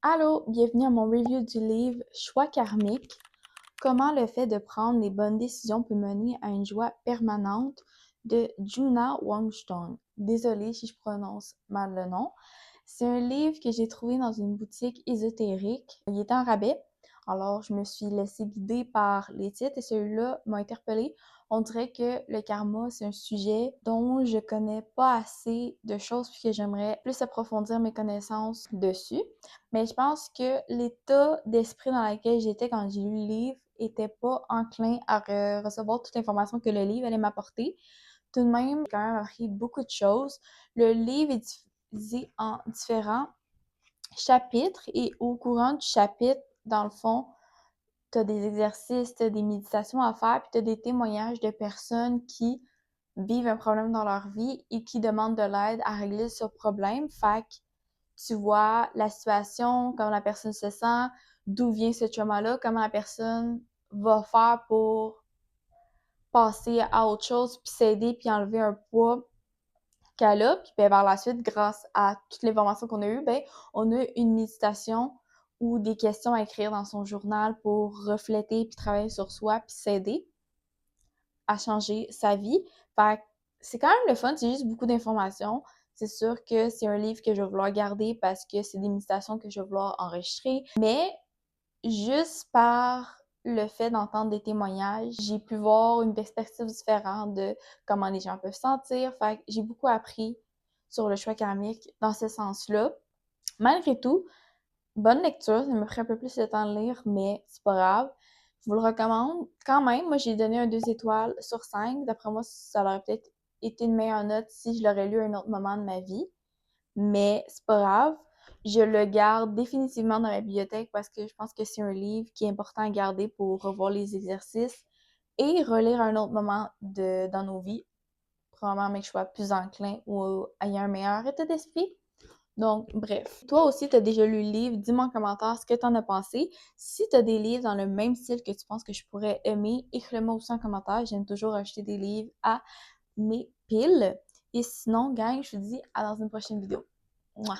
Allô, bienvenue à mon review du livre Choix karmique. Comment le fait de prendre les bonnes décisions peut mener à une joie permanente de Juna Wangstong. Désolée si je prononce mal le nom. C'est un livre que j'ai trouvé dans une boutique ésotérique. Il était en rabais, alors je me suis laissée guider par les titres et celui-là m'a interpellée. On dirait que le karma, c'est un sujet dont je connais pas assez de choses puis que j'aimerais plus approfondir mes connaissances dessus. Mais je pense que l'état d'esprit dans lequel j'étais quand j'ai lu le livre était pas enclin à recevoir toute l'information que le livre allait m'apporter. Tout de même, j'ai quand même appris beaucoup de choses. Le livre est divisé en différents chapitres et au courant du chapitre, dans le fond, tu as des exercices, tu as des méditations à faire, puis tu as des témoignages de personnes qui vivent un problème dans leur vie et qui demandent de l'aide à régler ce problème. Fait que tu vois la situation, comment la personne se sent, d'où vient ce trauma-là, comment la personne va faire pour passer à autre chose, puis s'aider, puis enlever un poids qu'elle a. Puis ben, vers la suite, grâce à toute l'information qu'on a eue, ben, on a une méditation ou des questions à écrire dans son journal pour refléter, puis travailler sur soi, puis s'aider à changer sa vie. Fait que c'est quand même le fun, c'est juste beaucoup d'informations. C'est sûr que c'est un livre que je vais vouloir garder parce que c'est des méditations que je vais vouloir enregistrer. Mais juste par le fait d'entendre des témoignages, j'ai pu voir une perspective différente de comment les gens peuvent se sentir. Fait que j'ai beaucoup appris sur le choix karmique dans ce sens-là. Malgré tout, bonne lecture, ça m'a pris un peu plus de temps de lire, mais c'est pas grave. Je vous le recommande. Quand même, moi j'ai donné un 2 étoiles sur 5. D'après moi, ça aurait peut-être été une meilleure note si je l'aurais lu à un autre moment de ma vie. Mais c'est pas grave. Je le garde définitivement dans ma bibliothèque parce que je pense que c'est un livre qui est important à garder pour revoir les exercices et relire à un autre moment dans nos vies. Probablement, mais que je sois plus enclin ou ayant un meilleur état d'esprit. Donc, bref. Toi aussi, tu as déjà lu le livre. Dis-moi en commentaire ce que tu en as pensé. Si tu as des livres dans le même style que tu penses que je pourrais aimer, écris-le-moi aussi en commentaire. J'aime toujours acheter des livres à mes piles. Et sinon, gang, je te dis à dans une prochaine vidéo. Mouah!